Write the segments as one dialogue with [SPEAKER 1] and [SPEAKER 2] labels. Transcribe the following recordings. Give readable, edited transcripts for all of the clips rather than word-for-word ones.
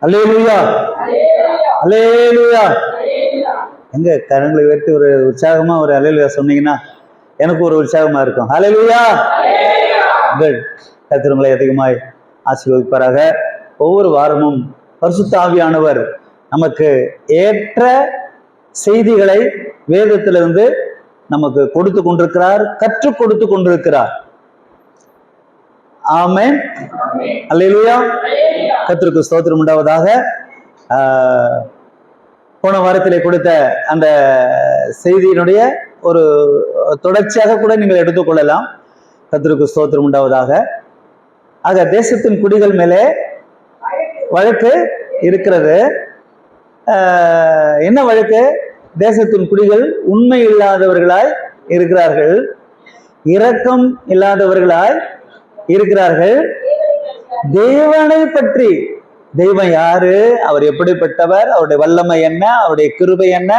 [SPEAKER 1] அல்லேலூயா, அல்லேலூயா. எங்க கரங்களை உயர்த்தி ஒரு உற்சாகமா ஒரு அல்லேலூயா சொன்னீங்கன்னா எனக்கு ஒரு உற்சாகமா இருக்கும். அல்லேலூயா. கர்த்தர் உங்களை அதிகமாய் ஆசீர்வதிப்பாராக. ஒவ்வொரு வாரமும் பரிசுத்த ஆவியானவர் நமக்கு ஏற்ற செய்திகளை வேதத்திலிருந்து நமக்கு கொடுத்து கொண்டிருக்கிறார், கற்றுக் கொடுத்து கொண்டிருக்கிறார். ஆமென், அல்லேலூயா. கர்த்தருக்கு ஸ்தோத்திரம் உண்டாவதாக. போன வாரத்திலே கொடுத்த அந்த செய்தியினுடைய ஒரு தொடர்ச்சியாக கூட நீங்கள் எடுத்துக்கொள்ளலாம். கர்த்தருக்கு ஸ்தோத்திரம் உண்டாவதாக. ஆக தேசத்தின் குடிகள் மேலே வழக்கு இருக்கிறது. என்ன வழக்கு? தேசத்தின் குடிகள் உண்மை இல்லாதவர்களாய் இருக்கிறார்கள், இரக்கம் இல்லாதவர்களாய் இருக்கிறார்கள். தேவனை பற்றி, தெய்வம் யாரு, அவர் எப்படிப்பட்டவர், அவருடைய வல்லமை என்ன, அவருடைய கிருபை என்ன,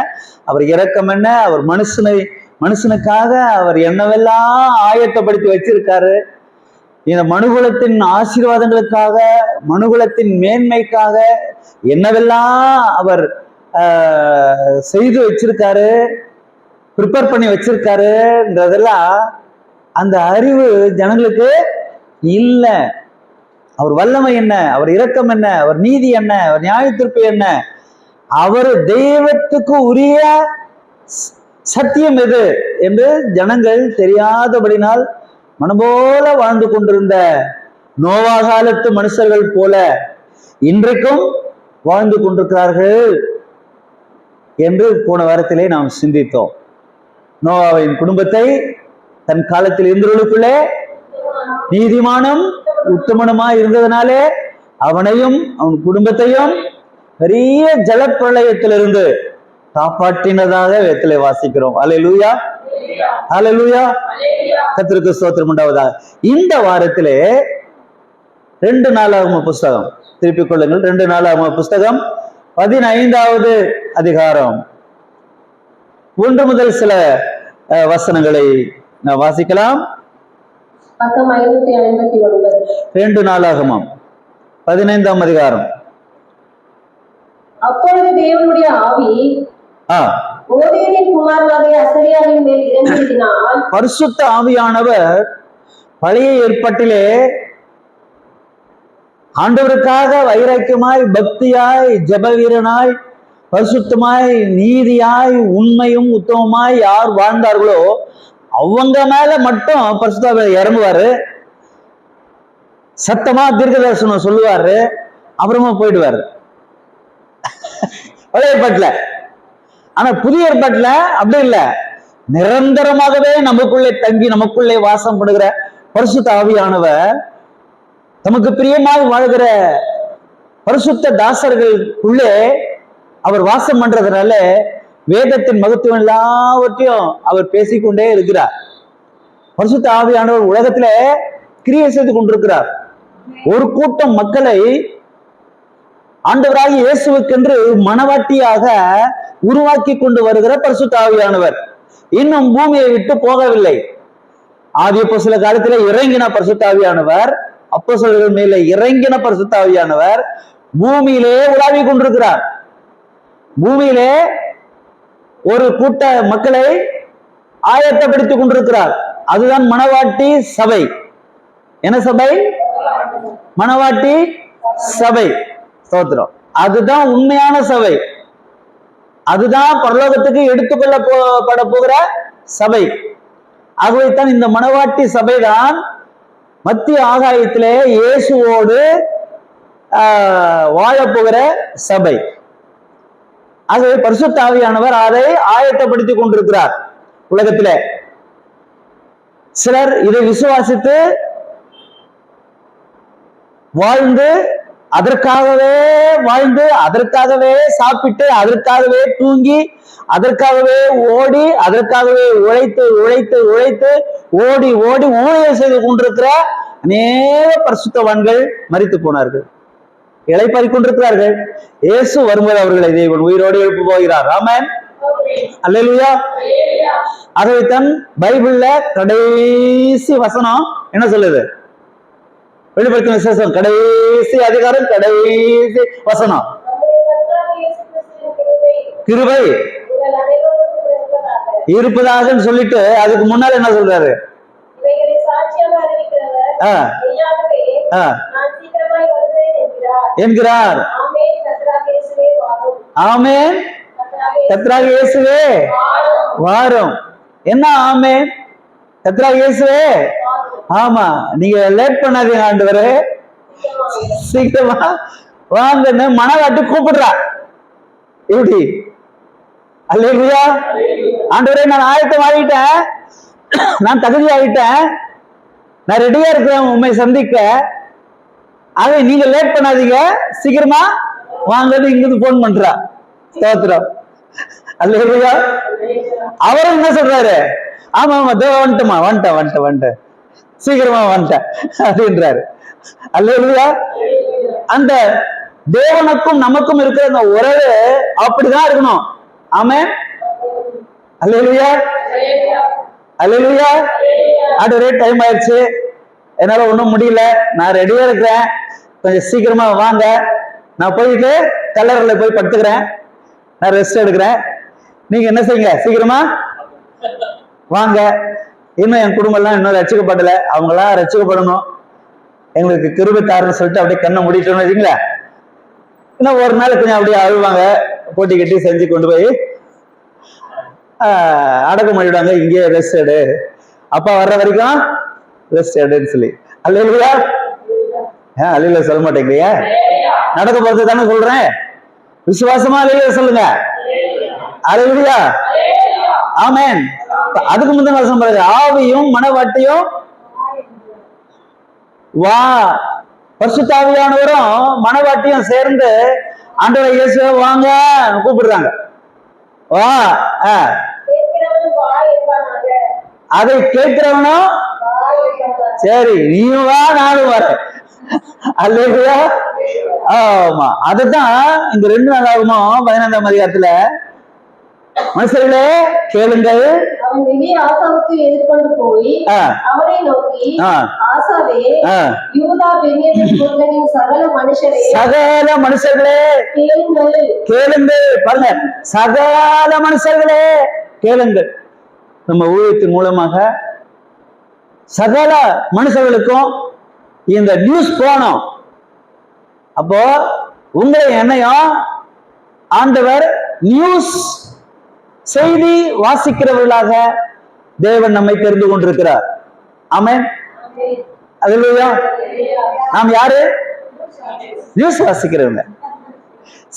[SPEAKER 1] அவர் இரக்கம் என்ன, அவர் மனுஷனுக்காக அவர் என்னவெல்லாம் ஆயத்தப்படுத்தி வச்சிருக்காரு, இந்த மனுகுலத்தின் ஆசீர்வாதங்களுக்காக, மனுகுலத்தின் மேன்மைக்காக என்னவெல்லாம் அவர் செய்து வச்சிருக்காரு, ப்ரிப்பேர் பண்ணி வச்சிருக்காருன்றதெல்லாம் அந்த அறிவு ஜனங்களுக்கு இல்லை. அவர் வல்லமை என்ன, அவர் இரக்கம் என்ன, அவர் நீதி என்ன, அவர் நியாயத்தீர்ப்பு என்ன, அவர் தெய்வத்துக்கு உரிய சத்தியம் எது என்று ஜனங்கள் தெரியாதபடினால் மனம்போல வாழ்ந்து கொண்டிருந்த நோவா காலத்து மனுஷர்கள் போல இன்றைக்கும் வாழ்ந்து கொண்டிருக்கிறார்கள் என்று போன வாரத்திலே நாம் சிந்தித்தோம். நோவாவின் குடும்பத்தை தன் காலத்தில் இருந்தவர்களுக்குள்ளே நீதிமானும் உத்தமனுமாய் இருந்ததனாலே அவனையும் அவன் குடும்பத்தையும் பெரிய ஜலப்பிரளயத்திலிருந்து காப்பாற்றினதாக வேதத்திலே வாசிக்கிறோம். அல்லேலூயா, அல்லேலூயா. கர்த்தருக்கு ஸ்தோத்திரம் உண்டாவதாக. இந்த வாரத்திலே 2 நாளாகம புஸ்தகம் திருப்பிக் கொள்ளுங்கள். 2 நாளாகம புஸ்தகம் 15வது அதிகாரம் 1 முதல் சில வசனங்களை நான் வாசிக்கலாம். 2 நாளாகமம் 15ஆம் அதிகாரம்.
[SPEAKER 2] அப்பொழுது தேவனுடைய ஆவி ஓதேனின் குமாரனாகிய அசரியாவின் மேல் இறங்கியதினால்
[SPEAKER 1] பரிசுத்த ஆவியானவர் பழைய ஏற்பாட்டிலே ஆண்டவருக்காக வைராக்கியமாய், பக்தியாய், ஜப வீரனாய், பரிசுத்தமாய், நீதியாய், உண்மையும் உத்தமமாய் யார் வாழ்ந்தார்களோ அவங்க மேல மட்டும் பரிசுத்த ஆவியானவர் இறங்குவாரு, சத்தமா தீர்க்க தரிசனம் சொல்லுவாரு, அப்புறமா போயிடுவாரு. பழைய ஏற்பாட்டுல. ஆனா புதிய ஏற்பாட்டுல அப்படி இல்ல, நிரந்தரமாகவே நமக்குள்ளே தங்கி நமக்குள்ளே வாசம் பண்ணுகிற பரிசுத்த ஆவியானவர் தமக்கு பிரியமாக வாழ்கிற பரிசுத்த தாசர்களுக்குள்ளே அவர் வாசம் பண்றதுனால வேதத்தின் மகத்துவம் எல்லாவற்றையும் அவர் பேசிக்கொண்டே இருக்கிறார். பரிசுத்த ஆவியானவர் உலகத்துல கிரியை செய்து கொண்டிருக்கிறார். ஒரு கூட்டம் மக்களை ஆண்டவராகிய இயேசுவுக்கென்று மனவாட்டியாக உருவாக்கி கொண்டு வருகிற பரிசுத்த ஆவியானவர் இன்னும் பூமியை விட்டு போகவில்லை. ஆதி அப்போஸ்தல காலத்திலே இறங்கின பரிசுத்த ஆவியானவர், அப்போஸ்தலர்கள் மேல இறங்கின பரிசுத்த ஆவியானவர் பூமியிலே உலாவி கொண்டிருக்கிறார். பூமியிலே ஒரு கூட்ட மக்களை ஆயத்தப்படுத்திக் கொண்டிருக்கிறார். அதுதான் மனவாட்டி சபை. என்ன சபை? மனவாட்டி சபை. ஸ்தோத்திரம். அதுதான் உண்மையான சபை, அதுதான் பரலோகத்துக்கு எடுத்துக்கொள்ளப்பட போகிற சபை. ஆகவேதான் இந்த மனவாட்டி சபைதான் மத்திய ஆகாயத்திலே இயேசுவோடு வாழப்போகிற சபை. ஆகவே பரிசுத்த ஆவியானவர் அதை ஆயத்தப்படுத்திக் கொண்டிருக்கிறார் உலகத்திலே. சிலர் இதை விசுவாசித்து வாழ்ந்து அதற்காகவே வாழ்ந்து, அதற்காகவே சாப்பிட்டு, அதற்காகவே தூங்கி, அதற்காகவே ஓடி, அதற்காகவே உழைத்து உழைத்து உழைத்து ஓடி ஓடி ஊழியம் செய்து கொண்டிருக்கிற அநேக பரிசுத்தவான்கள் மரித்து போனார்கள், இளைப்பாறி கொண்டிருக்கிறார்கள். இயேசு வரும்போது அவர்களை தேவன் உயிரோடு எழுப்ப போகிறார். ஆமென், அல்லேலூயா. ஆகவே தான் பைபிள்ல கடைசி வசனம் என்ன சொல்லுது? வெளிப்படுத்தின விசேஷம் கடைசி அதிகாரம், கடைசி வசனம். கிருபை இருப்பதாக சொல்லிட்டு அதுக்கு முன்னால என்ன சொல்றாரு? என்கிறார். ஆமென். கர்த்தராகிய இயேசுவே வாரும். என்ன ஆமென்? கர்த்தராகிய இயேசுவே. ஆமா, நீங்க லேட் பண்ணாதீங்க ஆண்டவரே, சீக்கிரமா வாங்கன்னு மனவாட்டி கூப்பிடுறா. எப்படி? அல்லேலூயா. ஆண்டவரே, நான் ஆயத்தம் ஆகிட்டேன், நான் தகுதி ஆகிட்டேன், நான் ரெடியா இருக்கிறேன் உண்மை சந்திக்க. அதை நீங்க லேட் பண்ணாதீங்க, சீக்கிரமா வாங்கன்னு இங்கிருந்து போன் பண்றா. ஸ்தோத்திரம். அல்லேலூயா. அவரும் என்ன சொல்றாரு? ஆமா ஆமா, வந்துட்டமா, வந்துட்டேன், சீக்கிரமா வந்துட்டேன் அப்படின்றாரு. அல்லேலூயா. அந்த தேவனுக்கும் நமக்கும் இருக்கிற அந்த உறவு அப்படிதான் இருக்கணும். ஆமென். அல்லேலூயா. அல்லேலூயா. ஆண்டவரே, டைம் ஆயிடுச்சு, என்னால ஒண்ணும் முடியல, நான் ரெடியா இருக்கிறேன், கொஞ்சம் சீக்கிரமா வாங்க, நான் போயிட்டு கல்லறையில போய் படுத்துக்கிறேன், நான் ரெஸ்ட் எடுக்கிறேன், நீங்க என்ன செய்யுங்க, சீக்கிரமா வாங்க. இன்னும் என் குடும்பம் எல்லாம் இன்னும் ரட்சிக்கப்படல, அவங்களாம் ரட்சிக்கப்படணும், எங்களுக்கு கிருபை தாருன்னு சொல்லிட்டு அப்படியே கண்ணை முடிட்டோம்னு வச்சுங்களேன், இன்னும் ஒரு நாள் கொஞ்சம் அப்படியே அழுவாங்க, போட்டி கட்டி செஞ்சு கொண்டு போய் அடக்கம் பண்ணிவிடுவாங்க. இங்கே ரெஸ்ட் எடு, அப்பா வர்ற வரைக்கும் ரெஸ்ட் எடுன்னு சொல்லி. அல்லேலூயா. அல்லேலூயா சொல்ல மாட்டேங்கலையா? நடக்க போறது தானே சொல்றேன், விசுவாசமா அல்லேலூயா சொல்லுங்க. அல்லேலூயா. ஆமென். அதுக்கு முந்தின வசனம் பாருங்க, ஆவியும் மனவாட்டியும் வா. பரிசுத்த ஆவியானவரும் மனவாட்டியும் சேர்ந்து ஆண்டவரை இயேசுவே வாங்க கூப்பிடுறாங்க. வா. அதை கேட்கிறவனும் சரி நீயும் வா, நானும் வரேன். அல்லேலூயா. ஆமா, அதுதான் இந்த 2 நாளாகுமோ 15ஆம் அதிகாரத்துல, மனுஷர்களே கேளுங்கள்,
[SPEAKER 2] அவன் வெளியே ஆசாவுக்கு எதிர்கொண்டு போய் அவனை நோக்கி, ஆசாவே, யூதா பென்யமீன் கோத்திரத்தின் சகல மனுஷர்களே கேளுங்கள். பாருங்க, சகல மனுஷர்களே கேளுங்கள். நம்ம ஊழியத்தின் மூலமாக சகல மனுஷர்களுக்கும் இந்த நியூஸ் போனோம். அப்போ உங்களை என்னையும் ஆண்டவர் நியூஸ் செய்தி வாசிக்கிறவர்களாக தேவன் நம்மை தெரிந்து கொண்டிருக்கிறார். ஆமென். அல்லேலூயா. நாம் யாரு? நியூஸ் வாசிக்கிறவங்க,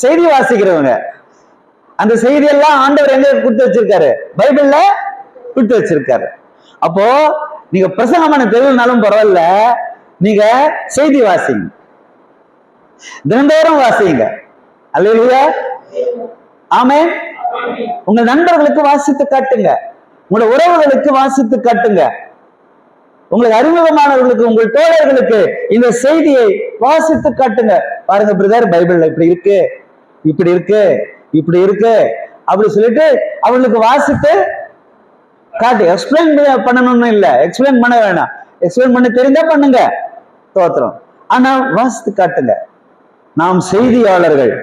[SPEAKER 2] செய்தி வாசிக்கிறவங்க. அந்த செய்தி எல்லாம் ஆண்டவர் எங்க கொடுத்து வச்சிருக்காரு? பைபிள்ல கொடுத்து வச்சிருக்காரு. அப்போ நீங்க பிரசங்கமான தெரியலனாலும் பரவாயில்ல, நீங்க செய்தி வாசிங்க, தினந்தோறும் வாசிங்க. அல்லேலூயா. ஆமென். உங்க நண்பர்களுக்கு வாசித்து காட்டுங்க, உங்களோட உறவுகளுக்கு வாசித்து காட்டுங்க, உங்களுக்கு அறிமுகமானவர்களுக்கு, உங்கள் தோழர்களுக்கு இந்த செய்தியை வாசித்து காட்டுங்க. பாருங்க பிரதர், பைபிள்ல இப்படி இருக்கு, இப்படி இருக்கு, இப்படி இருக்கு அப்படி சொல்லிட்டு அவங்களுக்கு வாசித்து காட்டு. எக்ஸ்பிளைன் பண்ணணும்னு இல்ல, எக்ஸ்பிளைன் பண்ண வேணாம், எக்ஸ்பிளைன் பண்ண தெரிந்தா பண்ணுங்க, தோத்திரம். ஆனா வாசித்து காட்டுங்க. நாம் செய்தியாளர்கள்.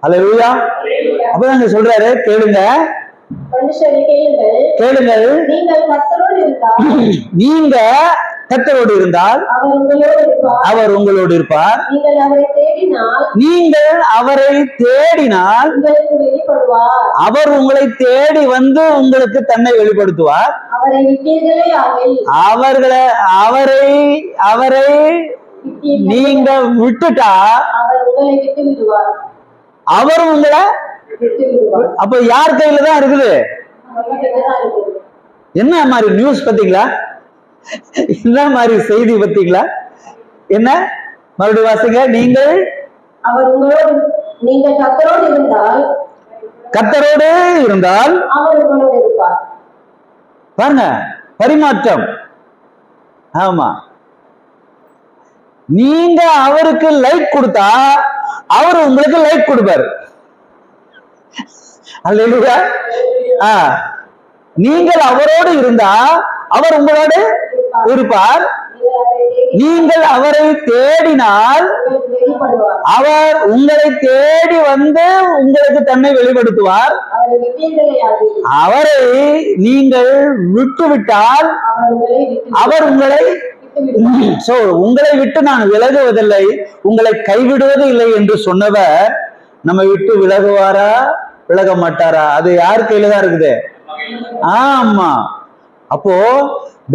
[SPEAKER 2] அல்லேலூயா. அப்பதாங்க சொல்றாரு, கேளுங்க, கேளுங்கள், நீங்க கர்த்தரோடு இருந்தால் அவர் உங்களோடு இருப்பார், நீங்கள் அவரை தேடினால் அவர் உங்களை தேடி வந்து உங்களுக்கு தன்னை வெளிப்படுத்துவார். அவரை நீங்க விட்டுட்டா அவர் உங்களை, அப்ப யார் கையில தான் இருக்குது? என்ன மாதிரி நியூஸ் பாத்தீங்களா? என்ன மாதிரி செய்தி பாத்தீங்களா? என்ன மறுபடியும் வாசிங்க. நீங்கள் கர்த்தரோடு இருந்தால் அவர் உங்களோடு இருப்பார். பாருங்க, பரிமாற்றம். ஆமா, நீங்க அவருக்கு லைக் கொடுத்தா அவர் உங்களுக்கு லைக் கொடுப்பாரு. அல்லேலூயா. நீங்கள் அவரோடு இருந்தா அவர் உங்களோடு இருப்பார்.
[SPEAKER 1] நீங்கள் அவரை தேடினால் அவர் உங்களை தேடி வந்து உங்களுக்கு தன்னை வெளிப்படுத்துவார். அவரை நீங்கள் விட்டுவிட்டால் அவர் உங்களை உங்களை விட்டு நான் விலகுவதில்லை, உங்களை கைவிடுவது இல்லை என்று சொன்னவர் நம்ம விட்டு விலகுவாரா விலக மாட்டாரா? அது யார் கையில தான் இருக்குது. ஆமா. அப்போ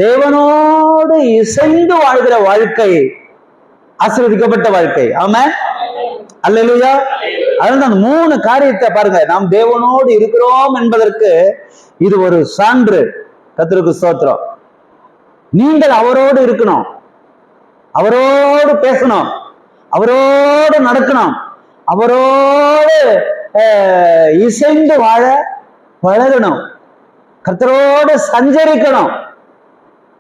[SPEAKER 1] தேவனோடு இசைந்து வாழ்கிற வாழ்க்கை ஆசீர்வதிக்கப்பட்ட வாழ்க்கை. ஆமென், அல்லேலூயா. அதனால அந்த 3 காரியத்தை பாருங்க. நாம் தேவனோடு இருக்கிறோம் என்பதற்கு இது ஒரு சான்று. கர்த்தருக்கு ஸ்தோத்திரம். நீங்கள் அவரோடு இருக்கணும், அவரோடு பேசணும், அவரோடு நடக்கணும், அவரோடு இசைந்து வாழ பழகணும், கர்த்தரோடு சஞ்சரிக்கணும்.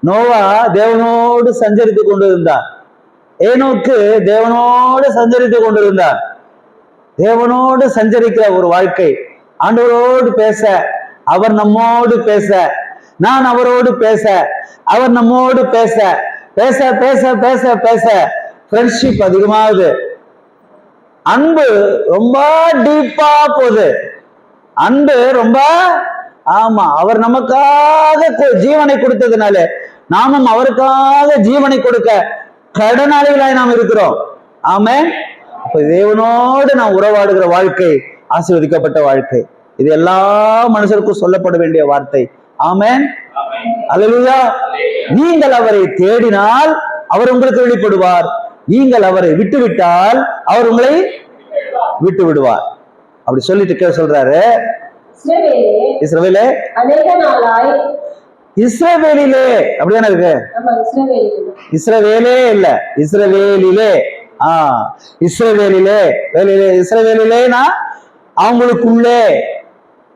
[SPEAKER 1] நோவா தேவனோடு சஞ்சரித்து கொண்டிருந்தார். ஏனோக்கு தேவனோடு சஞ்சரித்து கொண்டிருந்தார். தேவனோடு சஞ்சரிக்கிற ஒரு வாழ்க்கை, ஆண்டவரோடு பேச, அவர் நம்மோடு பேச, நான் அவரோடு பேச, அவர் நம்மோடு பேச, பேச பேச பேச பேச ஃப்ரெண்ட்ஷிப் அதிகமாகுது. அன்பு ரொம்ப டீப்பா போகுது. அன்பு ரொம்ப ஆமா. அவர் நமக்காக ஜீவனை கொடுத்ததுனால நாமும் அவருக்காக ஜீவனை கொடுக்க கடனாளிகளாய் நாம் இருக்கிறோம். ஆமென். அப்ப தேவனோடு நாம் உறவாடுகிற வாழ்க்கை ஆசீர்வதிக்கப்பட்ட வாழ்க்கை. இது எல்லா மனுஷருக்கும் சொல்லப்பட வேண்டிய வார்த்தை. ஆமென், அல்லேலூயா. நீங்கள் அவரை தேடினால் அவர் உங்களுக்கு வெளிப்படுவார், நீங்கள் அவரை விட்டுவிட்டால் அவர் உங்களை விட்டு விடுவார். அப்படி சொல்லிட்டு சொல்றாரு, இஸ்ரவேலே இஸ்ரவேலிலே அப்படிதானே இருக்கு. இஸ்ரவேலே இல்ல, இஸ்ரவேலிலே. இஸ்ரவேலிலே, இஸ்ரவேலிலேனா அவங்களுக்குள்ளே,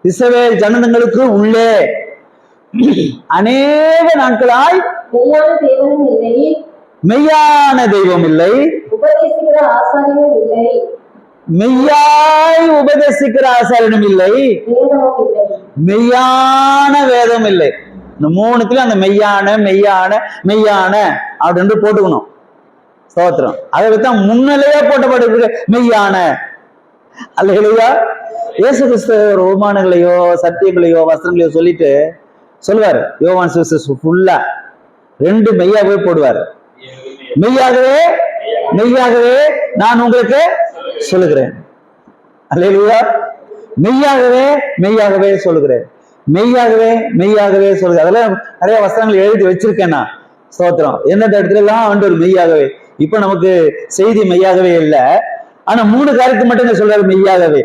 [SPEAKER 1] இஸ்ரவேல் ஜனங்களுக்கு உள்ளே அநேக நாட்களாய் மெய்யான தெய்வம் இல்லை, மெய்யாய் உபதேசிக்கிற ஆசாரியனும் இல்லை, மெய்யான வேதம் இல்லை. இந்த 3த்துல அந்த மெய்யான மெய்யான மெய்யான அப்படின்னு போட்டுக்கணும். ஸ்தோத்திரம். அதை தான் முன்னிலையா போட்டப்பட்டு மெய்யான. அல்லேலூயா. இயேசு கிறிஸ்து உபமானங்களையோ சத்தியங்களையோ வசனங்களையோ சொல்லிட்டு சொல்லுவார். யோவான் சுவிசேஷம் ஃபுல்லா 2 மெய்யாகவே போடுவார். மெய்யாகவே மெய்யாகவே நான் உங்களுக்கு சொல்லுகிறேன். அல்லேலூயா. மெய்யாகவே மெய்யாகவே சொல்லுகிறேன், மெய்யாகவே மெய்யாகவே சொல்லுகிறேன். அதெல்லாம் நிறைய வசனங்கள் எழுதி வச்சிருக்கேன் நான். ஸ்தோத்திரம். எந்தெந்த இடத்துல எல்லாம் ஆண்டவர் மெய்யாகவே. இப்ப நமக்கு செய்தி மெய்யாகவே இல்லை, ஆனா 3 காரியத்தை மட்டும் சொல்றாரு மெய்யாகவே.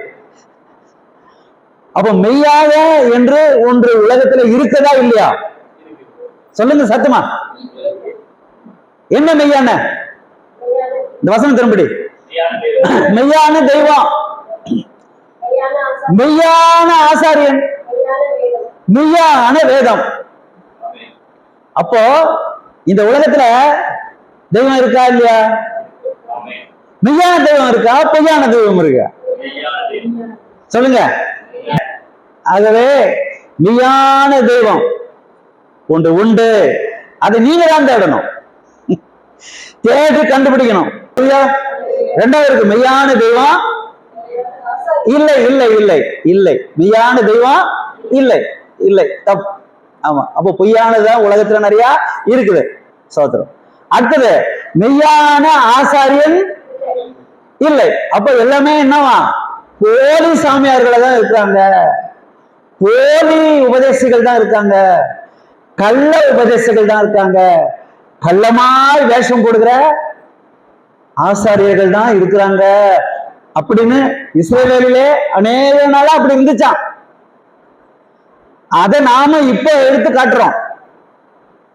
[SPEAKER 1] அப்ப மெய்யாக என்று ஒன்று உலகத்துல இருக்கதா இல்லையா? சொல்லுங்க சத்தமா. என்ன மெய்யான? இந்த வசனம் திரும்படி. மெய்யான தெய்வம், மெய்யான ஆசாரியன், மெய்யான வேதம். அப்போ இந்த உலகத்துல தெய்வம் இருக்கா இல்லையா? மெய்யான தெய்வம் இருக்கா, பொய்யான தெய்வம் இருக்கா? சொல்லுங்க. ஆகவே மெய்யான தெய்வம் ஒன்று உண்டு, அதை நீங்க தான் தேடணும், தேடி கண்டுபிடிக்கணும். 2வது இருக்கு மெய்யான தெய்வம் இல்லை இல்லை இல்லை இல்லை, மெய்யான தெய்வம் இல்லை இல்லை, தப்பு. ஆமா. அப்போ பொய்யானதான் உலகத்துல நிறைய இருக்குது. சோத்திரம். அடுத்தது மெய்யான ஆசாரியன் இல்லை. அப்ப எல்லாமே என்னவா? போலி சாமியார்களை தான் இருக்காங்க, போலி உபதேசிகள் தான் இருக்காங்க, கள்ள உபதேசிகள் தான் இருக்காங்க, கள்ளமாய் வேஷம் கொடுக்கிற ஆசாரியர்கள் தான் இருக்கிறாங்க அப்படின்னு இஸ்ரவேலிலே அநேக நாளா அப்படி இருந்துச்சான். அதை நாம இப்ப எடுத்து காட்டுறோம்.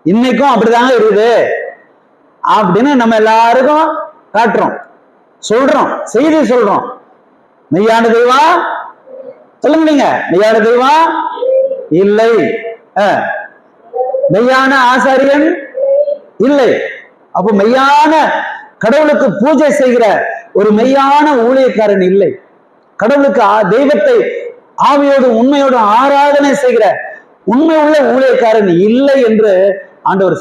[SPEAKER 1] இன்னைக்கும் அப்படிதாங்க இருக்குது அப்படின்னு நம்ம எல்லாருக்கும் காட்டுறோம், சொல்றோம், செய்தி சொல்றோம். மெய்யான தெய்வம் சொல்லுங்க நீங்க. மெய்யான தெய்வம் இல்லை, மெய்யான ஆசாரியன் இல்லை. அப்ப மெய்யான கடவுளுக்கு பூஜை செய்கிற ஒரு மெய்யான ஊழியக்காரன் இல்லை. கடவுளுக்கு தெய்வத்தை ஆவியோடு உண்மையோடு ஆராதனை செய்கிற உண்மை உள்ள ஊழியக்காரன் இல்லை என்று
[SPEAKER 2] ஆண்டவர்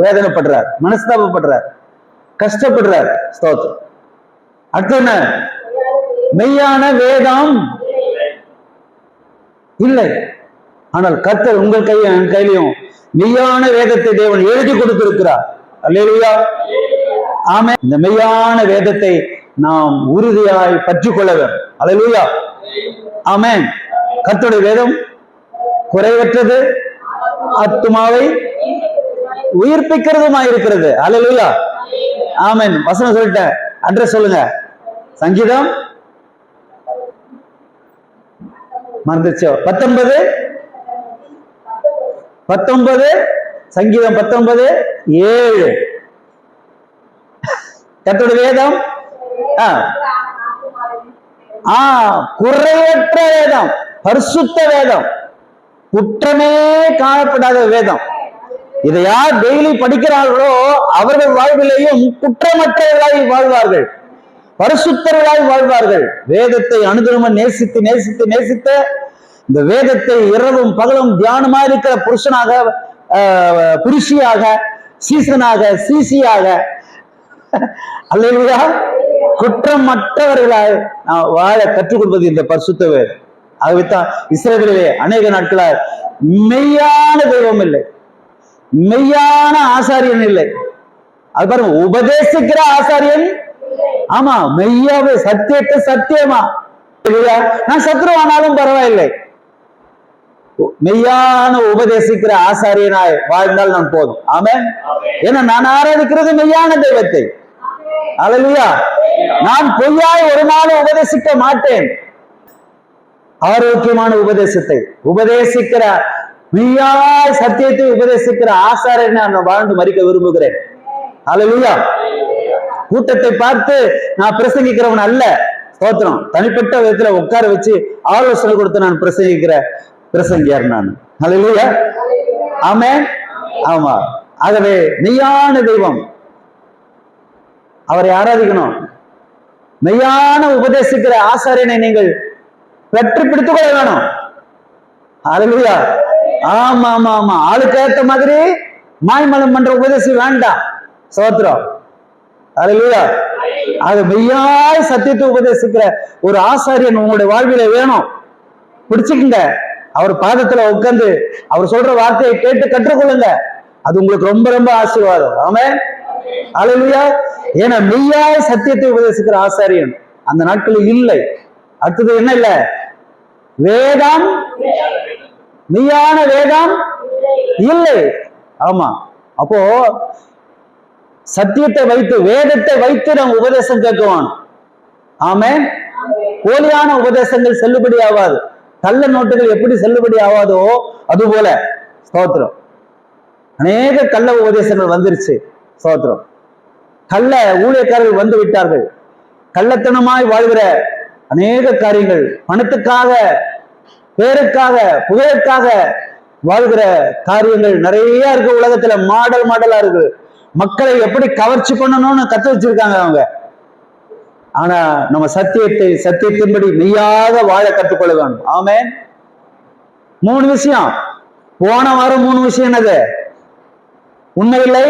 [SPEAKER 2] வேதனைப்படுறார், மனஸ்தாபப்படுறார், கஷ்டப்படுறார். ஸ்தோத்திரம். அடுத்து என்ன? மெய்யான வேதம் இல்லை. ஆனால் கர்த்தர் உங்கள் கையும் என் கையிலையும் மெய்யான வேதத்தை தேவன் எழுதி கொடுத்திருக்கிறார். அல்லேலூயா, ஆமென். இந்த மெய்யான வேதத்தை நாம் உறுதியாய் பற்றிக் கொள்ள வேண்டும். அல்லேலூயா, ஆமென். கர்த்தருடைய வேதம் குறைவற்றது, ஆத்துமாவை உயிர்ப்பிக்கிறதுமாய் இருக்கிறது. அல்லேலூயா, ஆமென். வசனம் சொல்லிட்டேன், அட்ரஸ் சொல்லுங்க. சங்கீதம் மறந்துச்சோ? 19 சங்கீதம் 19:7. கர்த்தருடைய வேதம் குறைவற்ற வேதம், பரிசுத்த வேதம், குற்றமே காணப்படாத வேதம். இதை யார் டெய்லி படிக்கிறார்களோ அவர்கள் வாழ்விலையும் குற்றமற்றவர்களாய் வாழ்வார்கள், பரிசுத்தர்களாய் வாழ்வார்கள். வேதத்தை அனுதினமும் நேசித்து நேசித்து நேசித்து இந்த வேதத்தை இரவும் பகலும் தியானமா இருக்கிற புருஷனாக, புருஷியாக, சீசனாக, சீசியாக, அல்லேலூயா, குற்றமற்றவர்களாய் வாழ கற்றுக் கொடுப்பது இந்த பரிசுத்த வேதம். ஆகவேத்தான் இஸ்ரவேலிலே அநேக நாட்களால் மெய்யான தெய்வம் இல்லை, மெய்யான ஆசாரியன் இல்லை. அது பாருங்க, உபதேசிக்கிற ஆசாரியன். ஆமா, மெய்யாவே சத்தியத்தை சத்தியமா, நான் சத்ருவானாலும் பரவாயில்லை, மெய்யான உபதேசிக்கிற ஆசாரியனாய் வாழ்ந்தால் நான் போதும். ஆமென். ஏன்னா நான் ஆராதிக்கிறது மெய்யான தெய்வத்தை. அல்லேலூயா. நான் பொய்யாய் ஒரு நாள் உபதேசிக்க மாட்டேன். ஆரோக்கியமான உபதேசத்தை உபதேசிக்கிற, மெய்யாய் சத்தியத்தை உபதேசிக்கிற ஆசாரியனை நான் வாழ்ந்து மறிக்க விரும்புகிறேன். அல்லேலூயா. கூட்டத்தை பார்த்து நான் பிரசங்கிக்கிறவன் அல்ல. ஸ்தோத்திரம். தனிப்பட்ட விதத்துல உட்கார வச்சு ஆலோசனை கொடுத்து நான் பிரசங்கிக்கிற பிரசங்கியார் நான். அல்லேலூயா, ஆமென். ஆமா. ஆகவே மெய்யான தெய்வம், அவரை ஆராதிக்கணும். மெய்யான உபதேசிக்கிற ஆசாரியனை நீங்கள் பெற்று பிடித்துக் கொள்ள வேணும். அல்லேலூயா. ஆமா ஆமா ஆமா. ஆளுக்கு ஏத்த மாதிரி மாய்மலம் பண்ற உபதேசம் வேண்டாம். ஸ்தோத்திரம். அல்லேலூயா. அது மெய்யாய் சத்தியத்தை உபதேசிக்கிற ஒரு ஆசாரியன் உங்களுடைய வாழ்வில வேணும். பிடிச்சுக்குங்க. அவர் பாதத்துல உட்கார்ந்து அவர் சொல்ற வார்த்தையை கேட்டு கற்றுக்கொள்ளுங்க. அது உங்களுக்கு ரொம்ப ரொம்ப ஆசீர்வாதம். ஆமென். அல்லேலூயா. ஏன்னா மெய்யாய் சத்தியத்தை உபதேசிக்கிற ஆசாரியன் அந்த நாட்களில் இல்லை. அடுத்தது என்ன இல்ல? வேதம், மெய்யான வேதம் இல்லை. ஆமா. அப்போ சத்தியத்தை வைத்து, வேதத்தை வைத்து நாம் உபதேசம் கேட்குவான். ஆமென். போலியான உபதேசங்கள் செல்லுபடி ஆகாது. கள்ள நோட்டுகள் எப்படி செல்லுபடி ஆகாதோ அது போல. ஸ்தோத்திரம். அநேக கள்ள உபதேசங்கள் வந்துருச்சு. ஸ்தோத்திரம். கள்ள ஊழியக்காரர்கள் வந்து விட்டார்கள். கள்ளத்தனமாய் வாழ்கிற அநேக காரியங்கள், பணத்துக்காக, பேருக்காக, புகழுக்காக வாழ்கிற காரியங்கள் நிறைய இருக்கு உலகத்துல. மாடல் மாடலா இருக்கு. மக்களை எப்படி கவர்ச்சி பண்ணணும்னு கத்து வச்சிருக்காங்க அவங்க. ஆனா நம்ம சத்தியத்தின்படி மெய்யாக வாழ கற்றுக்கொள்ள வேண்டும். ஆமென். 3 விஷயம். போன வாரம் 3 விஷயம் என்னது? உண்மையில்லை,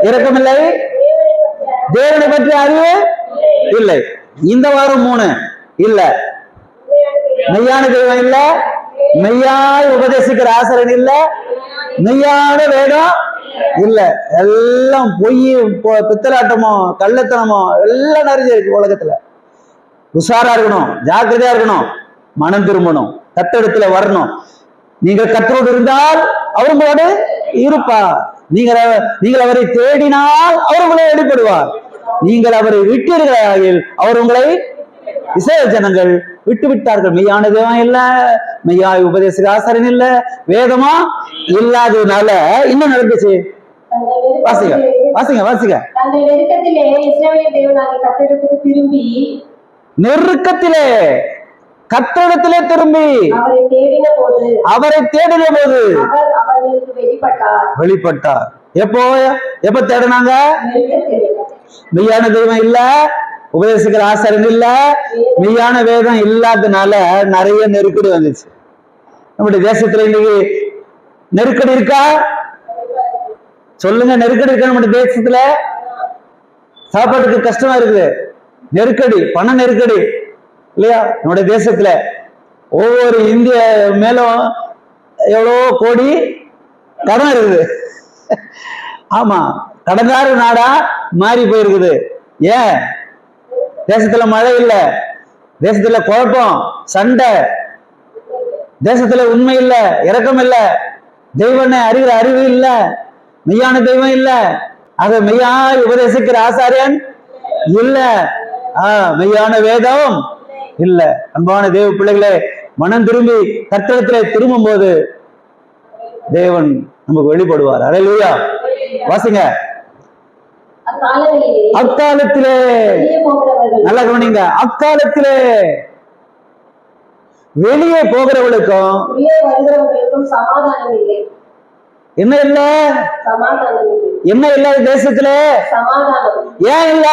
[SPEAKER 2] இரக்கமில்லை, தேவனை பற்றி அறிவு இல்லை. இந்த வாரம் 3 இல்ல. மெய்யான தெய்வம் இல்ல, மெய்யாய் உபதேசிக்கிற ஆசாரியன் இல்ல, மெய்யான வேதம் இல்ல. எல்லாம் பொய், பித்தலாட்டமோ, கள்ளத்தனமோ எல்லாம் நிறைய இருக்கு உலகத்துல. உஷாரா இருக்கணும், ஜாக்கிரதையா இருக்கணும், மனம் திரும்பணும், கர்த்தரிடத்துல வரணும். நீங்க கர்த்தரோடு இருந்தால் அவர் உங்களோடு இருப்பார். நீங்கள் அவரை தேடினால் அவர் உங்களை வெளிப்படுவார். நீங்கள் அவரை விட்டீர்களாகில் அவர் உங்களை, இஸ்ரவேல் ஜனங்கள் விட்டு விட்டார்கள். மெய்யான தேவன் இல்ல, மெய்யாய் உபதேச ஆசாரியன் இல்ல, வேதமா இல்லாததுனால என்ன நடந்துச்சு? வாசிங்க வாசிங்க வாசிங்க. நெருக்கத்திலே கர்த்தரிடத்திலே திரும்பி அவரை தேடின போது வெளிப்பட்டார். எப்ப தேடினாங்க? மெய்யான தெய்வம் இல்ல, உபதேசிக்கிற ஆசாரியன் இல்ல, மெய்யான வேதம் இல்லாததுனால நிறைய நெருக்கடி வந்துச்சு. நம்முடைய தேசத்துல இன்னைக்கு
[SPEAKER 1] நெருக்கடி இருக்கா? சொல்லுங்க, நெருக்கடி இருக்கா நம்ம தேசத்துல? சாப்பாட்டுக்கு கஷ்டமா இருக்குது, நெருக்கடி, பண நெருக்கடி இல்லையா? நம்முடைய தேசத்துல ஒவ்வொரு இந்திய மேலும் எவ்வளவோ கோடி கடன் இருக்குது. ஆமா, கடன்கார நாடா மாறி போயிருக்குது. ஏன்? தேசத்துல மழை இல்ல, தேசத்துல குழப்பம், சண்டை, தேசத்துல உண்மை இல்ல, இரக்கம் இல்ல, தெய்வனை அறிகிற அறிவு இல்ல, மெய்யான தெய்வம் இல்ல, ஆக மெய்யாய் உபதேசிக்கிற ஆசாரியன் இல்ல, மெய்யான வேதம் இல்ல. அன்பான தேவ பிள்ளைகளே, மனம் திரும்பி கர்த்தரிடத்திலே திரும்பும் போது தேவன் நமக்கு வெளிப்படுவார். அல்லேலூயா. வாசிங்க. அக்காலத்திலே, நல்லா கவனிங்க, அக்காலத்திலே வெளியே போகிறவர்களுக்கும்
[SPEAKER 3] சமாதானம் இல்லை.
[SPEAKER 1] என்ன இல்ல? என்ன இல்ல தேசத்துல?
[SPEAKER 3] சமாதானம்.
[SPEAKER 1] ஏன் இல்ல?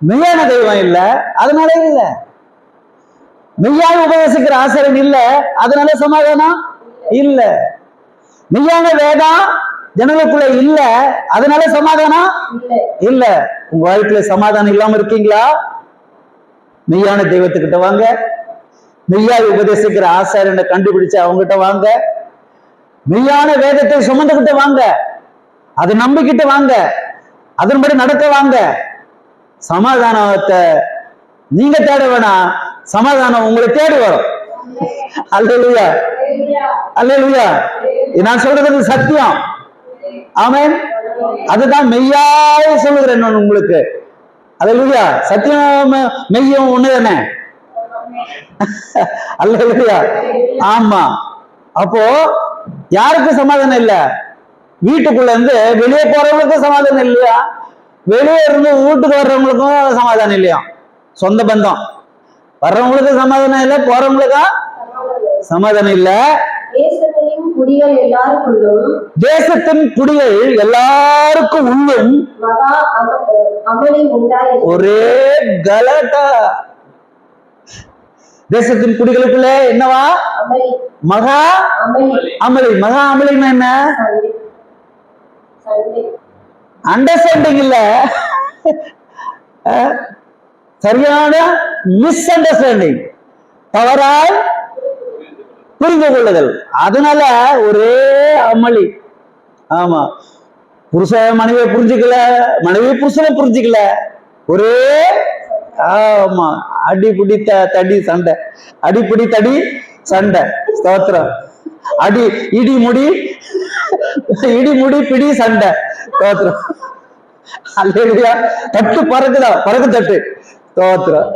[SPEAKER 1] மெய்யான தெய்வம் இல்ல, அதனால இல்ல. மெய்யாக உபதேசிக்கிற ஆசிரியன் இல்ல, அதனால சமாதானம் இல்ல. மெய்யான வேதம் ஜனங்களுக்குள்ள இல்ல, அதனால சமாதானம் இல்ல. உங்க வாழ்க்கையில சமாதானம் இல்லாம இருக்கீங்களா? மெய்யான தெய்வத்துக்கிட்ட வாங்க, மெய்யாக உபதேசிக்கிற ஆசாரியனை கண்டுபிடிச்சு அவங்ககிட்ட வாங்க, மெய்யான வேதத்தை சுமந்துகிட்டு வாங்க, அதை நம்பிக்கிட்டு வாங்க, அதன்படி நடக்க வாங்க. சமாதானத்தை நீங்க தேட வேணாம், சமாதானம் உங்களை தேடி வரும். அல்லேலூயா, அல்லேலூயா. நான் சொல்றது சத்தியம். ஆமென். அதுதான் மெய்யாய் சொல்லுகிறேன் நான் உங்களுக்கு. அல்லேலூயா. சத்தியம் மெய்யும் ஒண்ணுதானே? அல்லேலூயா. ஆமா. அப்போ யாருக்கு சமாதானம் இல்ல? வீட்டுக்குள்ள இருந்து வெளியே போறவங்களுக்கும் சமாதானம் இல்லையா? வெளியே இருந்து வீட்டுக்கு வர்றவங்களுக்கும் சமாதானம் இல்லையா? சொந்த பந்தம் வர்றவங்களுக்கு சமாதானம் இல்ல, போறவங்களுக்கும் சமாதானம் இல்ல.
[SPEAKER 3] தேசத்தின் குடிகள் எல்லாருக்குள்ளும்,
[SPEAKER 1] தேசத்தின் குடிகள் எல்லாருக்கும் உள்ளும்
[SPEAKER 3] மகா அமளி உண்டாயிற்று.
[SPEAKER 1] ஒரே கலாட்டா. தேசத்தின் குடிகளுக்குள்ள என்னவா?
[SPEAKER 3] அமளி.
[SPEAKER 1] மகா
[SPEAKER 3] அமளி.
[SPEAKER 1] அமளி. மகா அமளின்னா என்ன? அண்டர்ஸ்டாண்டிங் இல்ல, சரியான மிஸ் அண்டர்ஸ்டாண்டிங், தவறாய் புரிந்து கொள்ளுதல். அதனால ஒரே அமளி. ஆமா, புருஷ மனைவியை புரிஞ்சுக்கல, மனைவி புருஷனை புரிஞ்சுக்கல, ஒரே ஆமா அடிப்புடி தடி சண்டை, அடிப்புடி தடி சண்டை. ஸ்தோத்திரம். அடி இடி முடி, இடி முடி பிடி சண்டை. ஸ்தோத்திரம். அல்லேலூயா. தட்டு பறக்குதா? பறக்கு தட்டு. ஸ்தோத்திரம்.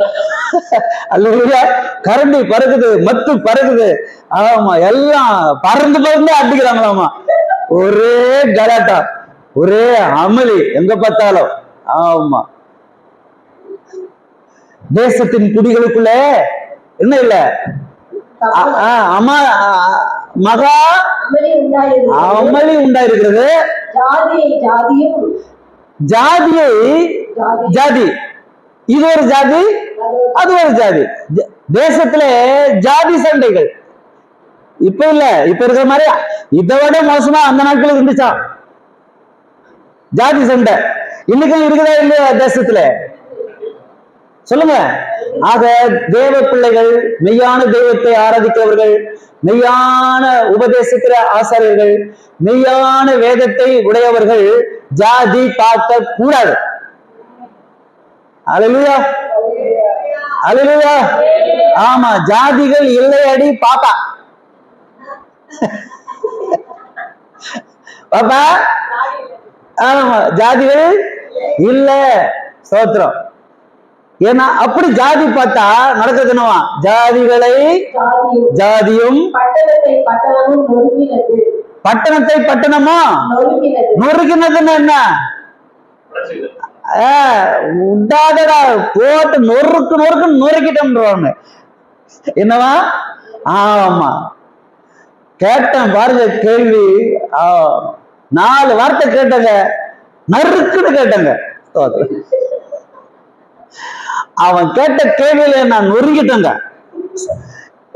[SPEAKER 1] அல்லேலூயா. கரண்டி பறக்குது, மத்து பறக்குது. ஆமா, எல்லாம் பறந்து பறந்து அடிக்கிறாங்களாமா. ஒரே கலாட்டா, ஒரே அமளி எங்க பார்த்தாலும். ஆமா, தேசத்தின் குடிகளுக்குள்ள என்ன இல்ல? மகா அமளி உண்டாயிருக்கிறது. ஜாதியை ஜாதி, இது ஒரு ஜாதி, அது ஒரு ஜாதி. தேசத்துல ஜாதி சண்டைகள் இப்ப இல்ல, இப்ப இருக்கிற மாதிரி இதை விட மோசமா அந்த நாட்கள் இருந்துச்சா ஜாதி சண்டை? இன்னைக்கும் இருக்குதா இல்லையா தேசத்துல? சொல்லுங்க. ஆக தேவ பிள்ளைகள், மெய்யான தெய்வத்தை ஆராதிக்கிறவர்கள், மெய்யான உபதேசிக்கிற ஆசாரியர்கள், மெய்யான வேதத்தை உடையவர்கள் ஜாதி பார்க்க கூடாது. அல்லேலூயா, அல்லேலூயா. ஆமா, ஜாதிகள் இல்லையடி பாப்பா, பாப்பா. ஆமா, ஜாதிகள் இல்ல. ஸ்தோத்திரம். ஏன்னா அப்படி ஜாதி பார்த்தா நடக்கிறது என்னவா? ஜாதிகளை ஜாதியும் பட்டணத்தை பட்டணமும் நொறுக்கினதுன்னு என்ன? உண்டாதடா போட்டு நொறுக்கு நொறுக்கு நொறுக்கிட்டோம்ன்றவாங்க. என்னவா? ஆமா, கேட்டேன் பாருங்க கேள்வி. 4 வார்த்தை கேட்டங்க, நறுக்குன்னு கேட்டங்க. அவன் கேட்ட கேள்வியில நான் நொறுங்கிட்டேங்க.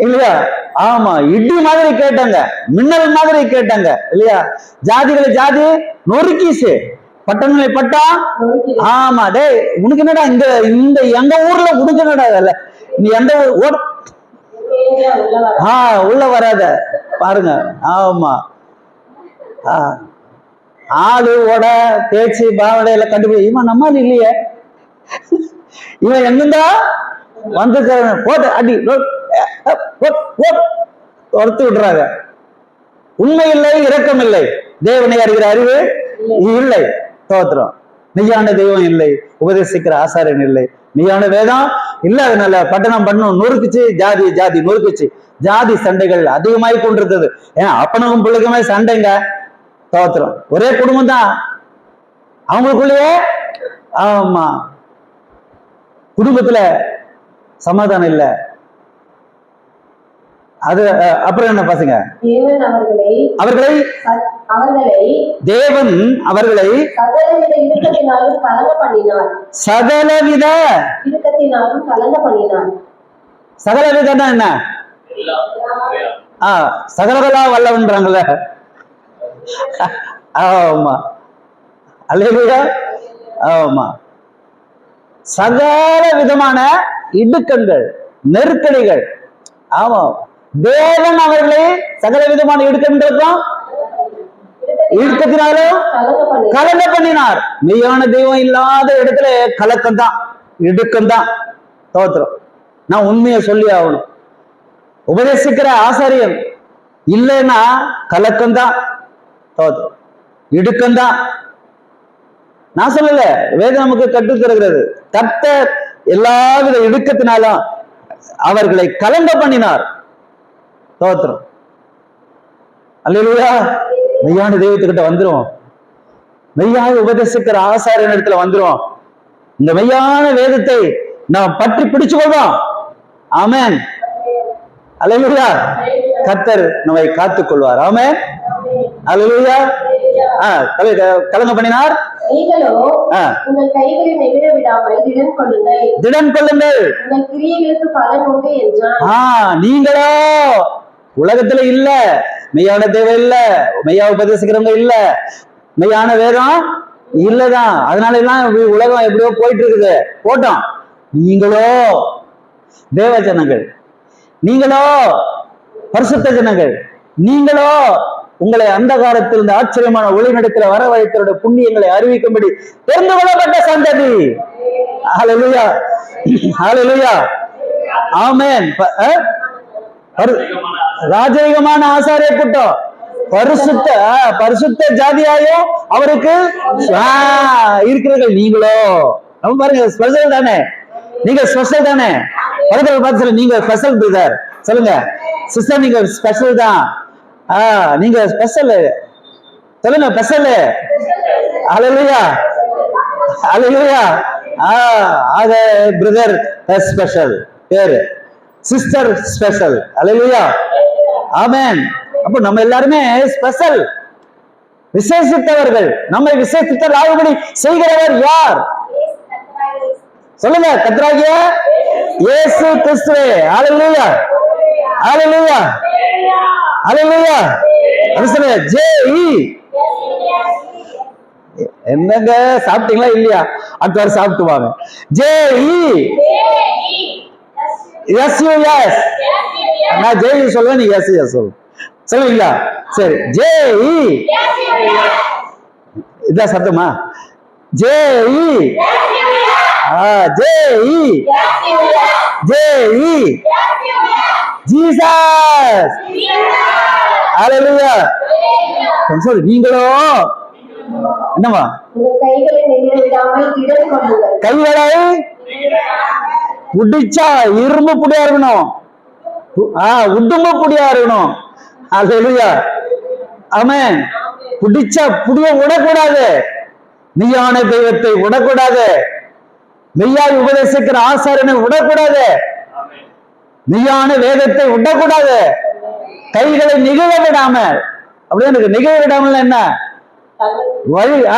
[SPEAKER 1] இல்லையா? ஆமா, இடி மாதிரி கேட்டாங்க, மின்னல் மாதிரி கேட்டாங்க இல்லையா? ஜாதிகளை ஜாதி நொறுக்கிச்சு, பட்டணங்களை பட்டா. ஆமா, டேய் உனக்கு என்னடா இந்த இந்த எங்க ஊர்ல உனக்கு என்னடா இல்ல, நீ எந்த ஊர் உள்ள வராத பாருங்க. ஆமா, ஆளு ஓட பேச்சு பாவடையில கண்டுபிடி, இவன் நம்மால் இல்லையே, இவன் எங்கிருந்தா வந்து போட்டு அடி ஒருத்து விடுறாங்க. உண்மை இல்லை, இரக்கம் இல்லை, தேவனை அறிகிற அறிவு இல்லை, தோத்திரம். மெய்யான தெய்வம் இல்லை, உபதேசிக்கிற ஆசாரியன் இல்லை, மெய்யான வேதம் இல்ல. அதனால பட்டணம் பண்ணும் நொறுக்குச்சு, ஜாதி ஜாதி நொறுக்குச்சு, ஜாதி சண்டைகள் அதிகமாகி கொண்டிருந்தது. ஏன் அப்பனுக்கும் பிள்ளைக்குமே சண்டைங்க, தோத்திரம். ஒரே குடும்பம் தான் அவங்களுக்குள்ளேயே. ஆமா, குடும்பத்துல சமாதானம் இல்ல. அது அப்புறம் என்ன பசங்க,
[SPEAKER 3] தேவன் அவர்களை சகலவித இடுக்கத்தினாலும் கலங்க பண்ணினார்.
[SPEAKER 1] சகலவிதம்னா என்ன? சகலகலா வல்லவன்றாங்கல்ல. ஆமா, அல்லேலூயா. ஆமா, சகல விதமான இடுக்கண்கள், நெருக்கடிகள். ஆமா, தேவன் அவர்களை சகல விதமான இடுக்கண்களுக்கும் இடுக்கத்தினாலும் கலங்க பண்ணினார். மெய்யான தெய்வம் இல்லாத இடத்துல கலக்கம் தான், இடுக்கம் தான், தோத்திரம். நான் உண்மையை சொல்லி ஆகணும். உபதேசிக்கிற ஆசாரியன் இல்லைன்னா கலக்கம் தான், தோத்திரம், இடுக்கம் தான். நான் சொல்லல, வேதம் நமக்கு கற்றுத் தருகிறது. கர்த்தர் எல்லாவித இடுக்கத்தினாலும் அவர்களை கலங்க பண்ணினார், தோத்திரம். அல்லேலூயா. மெய்யான தெய்வத்துக்கிட்ட வந்துரும், மெய்யாக உபதேசிக்கிற ஆசாரியன் இடத்துல வந்துரும். இந்த மெய்யான வேதத்தை நாம் பற்றி பிடிச்சு கொள்வோம். ஆமென், அல்லேலூயா. கர்த்தர் நம்மை காத்துக் கொள்வார். ஆமென், அல்லேலூயா. கலங்க பண்ணினார்.
[SPEAKER 3] நீங்களோ உங்கள் கைகளை நெகிழ விடாமல்
[SPEAKER 1] திடன் கொள்ளுங்கள்,
[SPEAKER 3] உங்கள் கிரியைகளுக்கு பலன் உண்டு என்றார்.
[SPEAKER 1] நீங்களோ உலகத்துல இல்ல, மெய்யான தேவை இல்ல, மெய்யா உபதேசிக்கிறவங்க இல்ல, மெய்யான வேதம் இல்லதான். அதனால எல்லாம் உலகம் எப்படியோ போயிட்டு இருக்குது, போட்டோம். நீங்களோ தேவ ஜனங்கள், நீங்களோ பரிசுத்த ஜனங்கள், நீங்களோ உங்களை அந்த காலத்தில் இந்த ஆச்சரியமான ஒளி நடக்கிற வரவழைத்தருடைய புண்ணியங்களை அறிவிக்கும்படி தெரிந்து கொள்ளப்பட்ட சந்ததி. ஹல்லேலூயா, ஹல்லேலூயா, ஆமென். ராஜரீகமான ஆசாரிய கூட்டம், பரிசுத்த ஜாதியாயும் அவருக்கு இருக்கிறீர்கள். நீங்களோ நம்ம பாருங்க, ஸ்பெஷல் தானே, நீங்க ஸ்பெஷல் தானே. பக்கத்துல பார்த்து நீங்க ஸ்பெஷல் பிரதர் சொல்லுங்க, சிஸ்டர் நீங்க ஸ்பெஷல் தான். நீங்க ஸ்பெஷல் சொல்லுங்க, ஸ்பெஷல். ஹல்லேலூயா, ஹல்லேலூயா. ஆக பிரதர் ஸ்பெஷல் பேரு, சிஸ்டர் ஸ்பெஷல். ஹல்லேலூயா, ஆமென். அப்ப நம்ம எல்லாருமே ஸ்பெஷல், விசேஷித்தவர்கள். நம்மை விசேஷித்தர் ஆகும்படி செய்கிறவர் யார் சொல்லுங்க? கர்த்தராகிய இயேசு கிறிஸ்துவே. ஹல்லேலூயா, ஹல்லேலூயா, ஹல்லேலூயா. என்னங்க சாப்பிட்டீங்களா இல்லையா? அடுத்த வாரம் சாப்பிட்டு வாங்க. நான் ஜெய் சொல்லுவேன், நீ எஸ் எஸ் சொல்லு. சொல்லுவீங்களா? சரி, இதான் சத்தமா? ஜீசஸ். ஹல்லேலூயா. சொல்லு, நீங்களோ என்னமா? கைகளை புடிச்சா இரும்பு புடியா இருக்கணும், உடும்பு புடியா இருக்கணும். ஹல்லேலூயா, ஆமென். புடிச்சா புடிய விடக்கூடாது, மெய்யான தெய்வத்தை விடக்கூடாது, மெய்யாய் உபதேசிக்கிற ஆசாரியனை விடக்கூடாது, மெய்யான வேதத்தை விடக்கூடாது, கைகளை நிகழ விடாம. அப்படியே எனக்கு நிகழ விடாமல் என்ன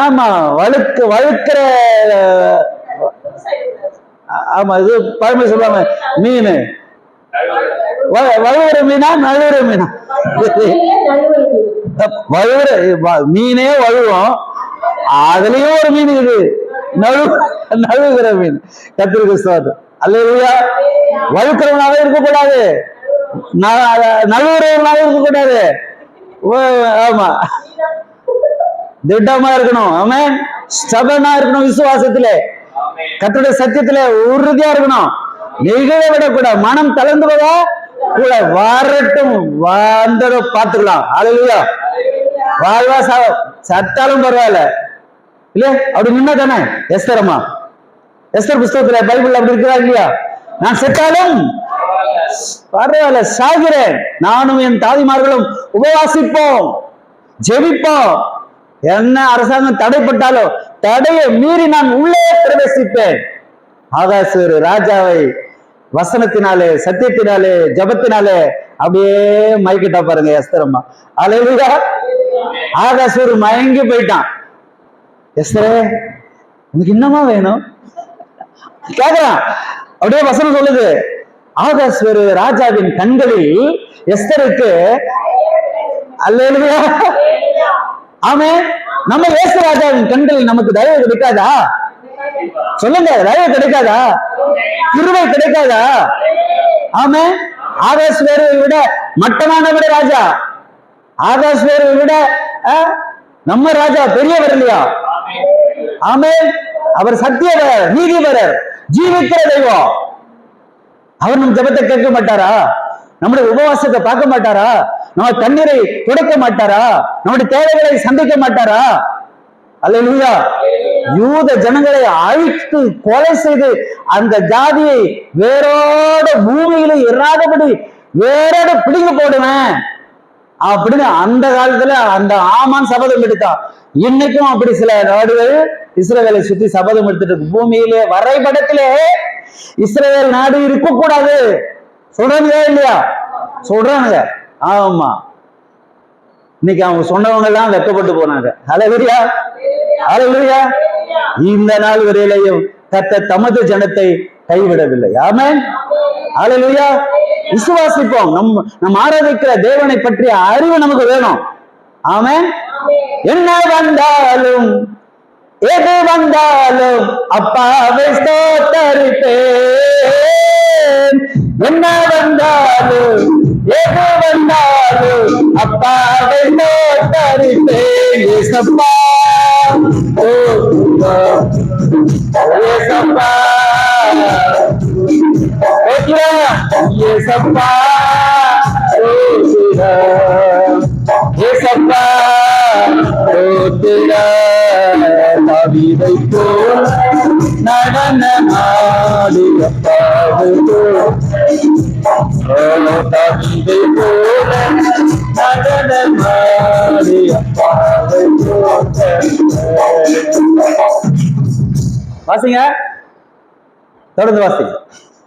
[SPEAKER 1] ஆமா, வழுக்கிற. ஆமா, இது பழமை சொல்லுவாங்க, மீன் வழுவுற மீனா நழுவுற மீனா?
[SPEAKER 3] நழுவல் மீன்.
[SPEAKER 1] வழுவுற மீனே வழுவும், அதுலயும் ஒரு மீன் இது நழுவுகிற மீன். கர்த்தருக்கு ஸ்தோத்திரம். அல்லேலூயா. வழுக்கிறவனாவே இருக்கக்கூடாது, நழுவுறவனாவே இருக்கக்கூடாது. ஆமா, திட்டமா இருக்கணும். ஆமென். ஸ்டபனா இருக்கணும், விசுவாசத்திலே கர்த்தருடைய சத்தியத்திலே உறுதியா இருக்கணும். நிகழ விடக்கூடாது. மனம் தளர்ந்து போதா கூட வரட்டும், வந்ததும் பார்த்துக்கலாம். அல்லேலூயா. வாழ்வா சத்தாலும் பரவாயில்ல இல்ல, அப்படி நின்னா தானே. எஸ்தர் அம்மா, எஸ்தர் புஸ்தகத்துல பைபிள் அப்படி இருக்கிறா இல்லையா? நான் செத்தாலும் பரவாயில்ல, சாகிறேன், நானும் என் தாதிமார்களும் உபவாசிப்போம், ஜெபிப்போம், என்ன அரசாங்கம் தடைப்பட்டாலும் தடையை மீறி நான் உள்ளே பிரவேசிப்பேன். ஆகாசூர் ராஜாவை வசனத்தினாலே, சத்தியத்தினாலே, ஜபத்தினாலே அப்படியே மயக்கிட்டா பாருங்க எஸ்தர் அம்மா. அல்லேலூயா. ஆகாசூர் மயங்கி போயிட்டான். எஸ்தரே, உனக்கு என்னமா வேணும் கேக்குறான். அப்படியே வசனம் சொல்லுது, ஆகாஸ்வரு ராஜாவின் கண்களில் எஸ்தருக்கு, அல்லேலூயா, ஆமே, நம்ம இயேசு ராஜாவின் கண்களில் நமக்கு தயவு கிடைக்காதா? சொல்லுங்க, தயவு கிடைக்காதா? கிருபை கிடைக்காதா? ஆமே. ஆகாஸ்வரை விட மட்டமானவட ராஜா, ஆகாஸ்வரை விட நம்ம ராஜா பெரியவர் இல்லையா? ஆமே. அவர் சத்தியவர், நீதிபரர், ஜீவிக்கிற தெய்வம். அவர் நம் ஜெபத்தை கேட்க மாட்டாரா? நம்முடைய உபவாசத்தை பார்க்க மாட்டாரா? நம்ம தண்ணீரை துடைக்க மாட்டாரா? நம்முடைய தேவைகளை சந்திக்க மாட்டாரா? அல்லேலூயா. யூத ஜனங்களை அழித்து கொலை செய்து அந்த ஜாதியை வேரோட பூமியில இராதபடி வேரோட பிடிங்க போடுவேன் அப்படின்னு அந்த காலத்துல அந்த ஆமான் சபதம் எடுத்தான். இன்னைக்கும் அப்படி சில நாடுகள் இஸ்ரவேலை சுத்தி சபதம் எடுத்துட்டு இருக்கு. பூமியிலே வரைபடத்திலே இஸ்ரவேல் நாடு இருக்கக்கூடாது சொல்றாங்க இல்லையா? சொல்றானுங்க. ஆமா, இன்னைக்கு அவங்க சொன்னவங்க எல்லாம் வெட்கப்பட்டு போனாங்க. அல்லேலூயா, அல்லேலூயா. இந்த நாள் வரையிலையும் கர்த்தர் தமது ஜனத்தை கைவிடவில்லை. ஆமென், அல்லேலூயா. விசுவாசிப்போம். நம்ம ஆராதிக்கிற தேவனை பற்றிய அறிவு நமக்கு வேணும். ஆமென். என்ன வந்தாலும் எது வந்தாலும் அப்பாவை ஸ்தோத்தரிப்பேன். என்ன வந்தாலும் எது வந்தாலும் அப்பாவை ஸ்தோத்தரிப்பேன். ஏசப்பா, ஓ ஏசப்பா, ஏசப்பா, ஏசப்பா, தாவீதை போல் நடனமாடியப்பாவை போல், தாவீதை போல நடனமாடியப்பாவை போல். வாசிங்க, தொடர்ந்து வாசிங்க.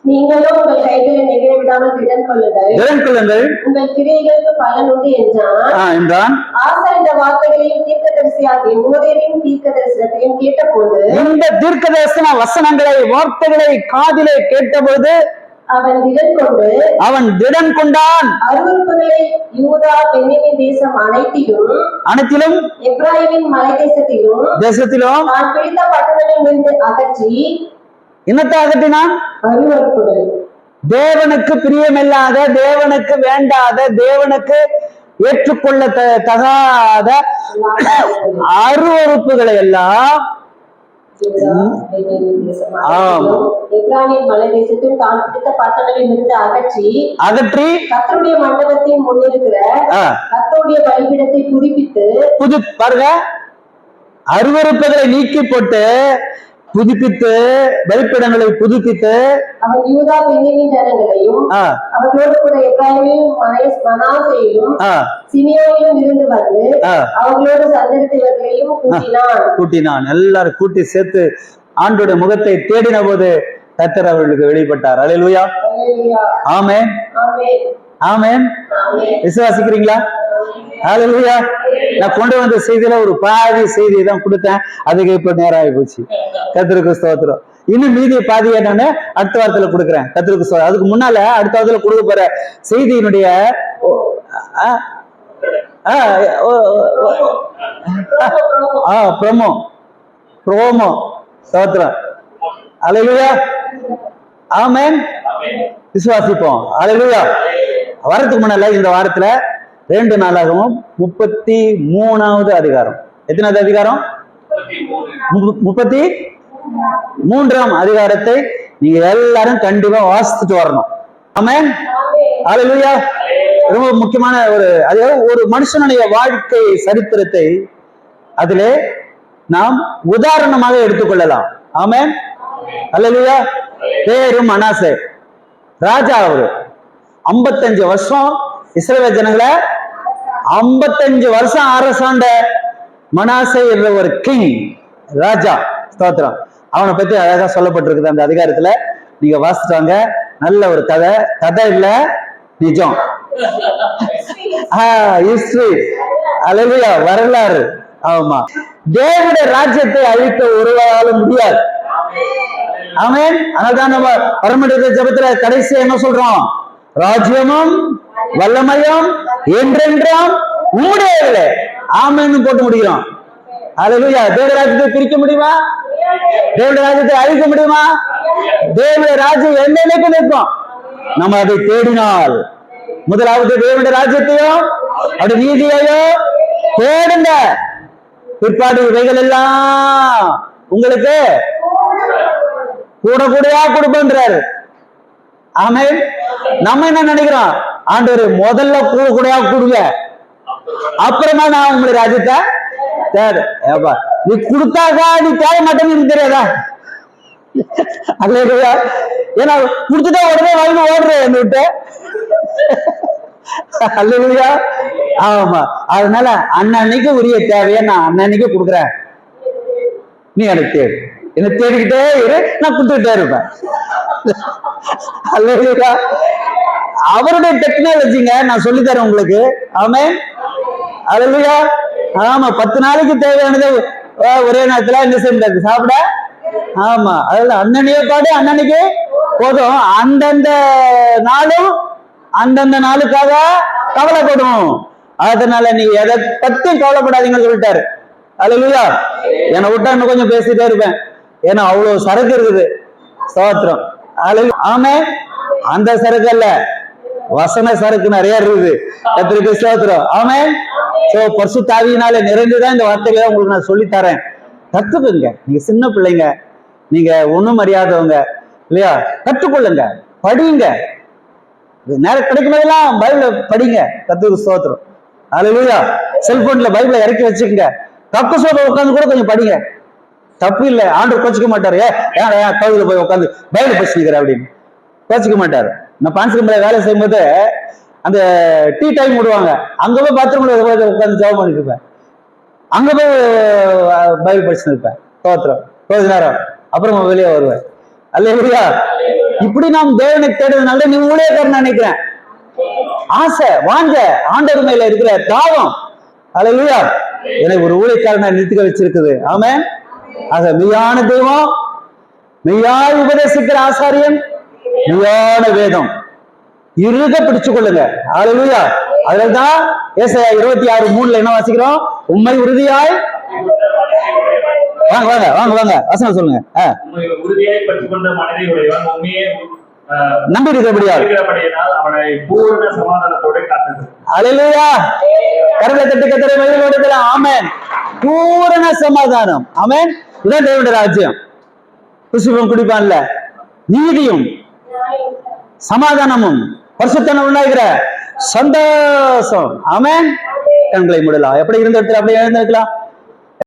[SPEAKER 3] நீங்களும் உங்கள் கைகளை நெகிழ விடாமல் திடன் கொள்ளுங்கள், உங்கள் கிரியைகளுக்கு பலன் உண்டு என்றான். ஆசா இந்த வார்த்தைகளையும் தீர்க்கதரிசியாகிய ஓதேரின் தீர்க்கதரிசனத்தையும் கேட்டபோது,
[SPEAKER 1] இந்த தீர்க்கதரிசன வசனங்களை வார்த்தைகளை காதிலே கேட்டபோது அவன் திடன் கொண்டான்.
[SPEAKER 3] அருவருப்புகளை யூதா பென்யமீன் தேசம் அனைத்திலும் எப்ராயிமின் மலை தேசத்திலும் நான் பிடித்த பட்டணங்களில் இருந்து அகற்றி,
[SPEAKER 1] என்னத்தை அகற்றினான்?
[SPEAKER 3] அருவருப்புகள்,
[SPEAKER 1] தேவனுக்கு பிரியமில்லாத, தேவனுக்கு வேண்டாத, தேவனுக்கு ஏற்றுக்கொள்ள தகாத அருவருப்புகளை எல்லாம்
[SPEAKER 3] எப்ராயிமின் மலை தேசத்தில் தான் பிடித்த பட்டணங்களில் இருந்து அகற்றி கர்த்தருடைய மண்டபத்தின் முன்னிருக்கிற கர்த்தருடைய பலிபீடத்தை புதுப்பித்து,
[SPEAKER 1] பாருங்க, அருவருப்புகளை நீக்கி போட்டு புதுப்பித்து, பலிபீடங்களை புதுப்பித்து,
[SPEAKER 3] அவன் யூதா பென்யமீன் ஜனங்களையும் அவர்களோடு கூட எப்ராயிமையும் மனாசேயையும் சிமியோனிலும் இருந்து வந்து அவர்களோடு சஞ்சரித்தவர்களையும்
[SPEAKER 1] கூட்டினான். எல்லாரும் கூட்டி சேர்த்து ஆண்டோட முகத்தை தேடின போது கர்த்தர் அவர்களுக்கு வெளிப்பட்டார். அல்லேலூயா, ஆமென், ஆமென். விசுவாசிக்கிறீங்களா? அல்லேலூயா. நான் கொண்டு வந்த செய்தியில ஒரு பாதி செய்தியை தான் கொடுத்தேன், அதுக்கு இப்ப நேரம் ஆகி போச்சு. கர்த்தருக்கு ஸ்தோத்திரம். இன்னும் மீதி பாதியை நான் அடுத்த வாரத்துல கொடுக்குறேன். கத்திற்கு அதுக்கு முன்னால அடுத்த வாரத்துல கொடுக்க போற செய்தியினுடைய ப்ரோமோ ஸ்தோத்திரம். அல்லேலூயா. ஆமென். விசுவாசிப்போம். அல்லேலூயா. வரதுக்கு முன்னால இந்த வாரத்துல 2 நாளாகவும் 33வது அதிகாரம். எத்தனாவது அதிகாரம்? 33ஆம் அதிகாரத்தை நீங்க எல்லாரும் கண்டிப்பா வாசிச்சுட்டு வரணும். ஆமென். அல்லேலூயா. ரொம்ப முக்கியமான ஒரு மனுஷனுடைய வாழ்க்கை சரித்திரத்தை அதிலே நாம் உதாரணமாக எடுத்துக்கொள்ளலாம். ஆமென். அல்லேலூயா. பேரு மனாசே ராஜா. அவரு 55 வருஷம் இஸ்ரவேல் ஜனங்களை 55 வருஷம் அரசாண்ட மனாசே என்ற ஒரு கிங், ராஜா. ஸ்தோத்திரம். அவனை பத்தி அழகா சொல்லப்பட்டிருக்குது அந்த அதிகாரத்துல. நீங்க வாசிச்சாங்க. நல்ல ஒரு கதை இல்ல, நிஜம். ஹிஸ்டரி. அல்லேலூயா. வரலாறு. ஆமா. தேவனுடைய ராஜ்யத்தை அழிக்க ஒருவரால முடியாது. ஆமென். அதனால்தான் நம்ம பரமேஸ்வர ஜெபத்துல கடைசி என்ன சொல்றோம்? ராஜ்யமும் வல்லமையும் என்றென்றும் உம்முடையதே. ஆமென்னு போட்டு முடிக்கிறோம். அல்லேலூயா. தேவ ராஜ்யத்தை பிரிக்க முடியுமா? தேவனுடைய ராஜ்யத்தை அழிக்க முடியுமா? தேவனுடைய ராஜ்யம் என்னைக்கு நிற்கும்? நம்ம அதை தேடினால். முதலாவது தேவனுடைய ராஜ்யத்தையும் அப்படி நீதியையும் தேடுங்க. பிற்பாடு இவைகள் எல்லாம் உங்களுக்கு கூட கூடயா கொடுப்பேன்றாரு. ஆமென். நம்ம என்ன நினைக்கிறோம்? ஆண்டவர் முதல்ல கூட கூடயா கொடுங்க, அப்புறமா நான் உங்களுடைய ராஜ்யத்தை தேடு. ஏப்பா நீ கொடுத்தாக்கா நீ தேட மாட்டேன்னு தெரியாதா? அல்லேலூயா. ஏன்னா கொடுத்துட்டா உடனே வாங்கி ஓடுறேன் என்ன விட்டு. அல்லேலூயா. ஆமா. அதனால அன்னன்னைக்கு உரிய தேவையை நான் அன்னன்னைக்கு கொடுக்குறேன். நீ எனக்கு தேடு. என்ன தேடிக்கிட்டே இரு, நான் கொடுத்துக்கிட்டே இருப்பேன். அல்லேலூயா. அவருடைய டெக்னாலஜிங்க நான் சொல்லி தரேன் உங்களுக்கு. ஆமென். அல்லேலூயா. ஆமா. 10 நாளைக்கு தேவையானது ஒரே நேரத்துல என்ன செய்ய சாப்பிட. ஆமா. அதுல அண்ணனையே பாடு, அண்ணனுக்கு போதும். அந்தந்த நாளும் அந்தந்த நாளுக்காக கவலைப்படும். அதனால நீங்க எதை பத்தியும் கவலைப்படாதீங்கன்னு சொல்லிட்டாரு. அல்லேலூயா. என்னை விட்டா இன்னும் கொஞ்சம் பேசிட்டே இருப்பேன். ஏன்னா அவ்வளவு சரக்கு இருக்குது. ஸ்தோத்திரம். ஆமென். அந்த சரக்கு அல்ல, வசன சரக்கு நிறைய இருக்குது. கர்த்தருக்கு ஸ்தோத்திரம். ஆமென். சோ பரிசுத்த ஆவியினால நிறைந்துதான் இந்த வார்த்தைகளை உங்களுக்கு நான் சொல்லி தரேன். கத்துக்குங்க. நீங்க சின்ன பிள்ளைங்க, நீங்க ஒண்ணும் அறியாதவங்க இல்லையா? கற்றுக்கொள்ளுங்க, படிங்க. நேரம் கிடைக்கும் போதெல்லாம் பைபிள படிங்க. கர்த்தருக்கு ஸ்தோத்திரம். அல்லேலூயா. செல்போன்ல பைபிளை இறக்கி வச்சுக்கோங்க. தப்பு சொல்ற உட்காந்து கூட கொஞ்சம் படிங்க. தப்பு இல்லை. ஆண்டவர் கோச்சிக்க மாட்டாரு. ஏன் கோவில போய் உட்காந்து பைபிள் படிச்சுக்கிற அப்படின்னு கோச்சிக்க மாட்டாரு. நான் பான்சிகம்பளை வேலை செய்யும்போது அந்த டீ டைம் விடுவாங்க. அங்க போய் பாத்ரூம்ல உட்காந்து ஜெபம் பண்ணிட்டு இருப்பேன். அங்க போய் பைபிள் படிச்சுட்டு இருப்பேன். ஸ்தோத்திரம். கொஞ்ச நேரம் அப்புறம் வெளியே வருவேன். அல்லேலூயா. இப்படி நாம் தேவனை தேடுறதுனால நீ ஊழியக்காரன் நினைக்கிறேன். ஆசை வாங்க ஆண்டவர் மேல இருக்கிற தாவம். அல்லேலூயா. எனக்கு ஒரு ஊழியக்காரனை நிறுத்திக்க வச்சிருக்குது. ஆமென். ஆக மெய்யான தெய்வம், மெய்யாய் உபதேசிக்கிற ஆசாரியன், மெய்யான வேதம் இறுக பிடிச்சு கொள்ளுங்க. அல்லேலூயா. அதுலதான் ஏசாயா 26:3 என்ன வாசிக்கிறோம்? உம்மை உறுதியாய் வாங்க வாங்க வாங்க வாங்க வசனம் சொல்லுங்க.
[SPEAKER 4] உறுதியாய் பற்றிக்கொண்ட மனதை உடையவன் உண்மையே
[SPEAKER 1] நம்பி இருக்கிறபடியால்
[SPEAKER 4] அவனை பூரண சமாதானத்தோட காத்தது.
[SPEAKER 1] அல்லேலூயா. கரங்களை தட்டி கர்த்தரை மகிமைப்படுத்தலாம். ஆமென். பூரண சமாதானம். ஆமென். இதான் தேவனுடைய ராஜ்யம். புஷ்பம் குடிப்பான்ல, நீதியும் சமாதானமும் பரிசுத்தம் உண்டாகிற சந்தோஷம். ஆமென். கண்களை மூடலாம். எப்படி இருந்த இடத்துல அப்படியே எழுந்திருக்கலாம்.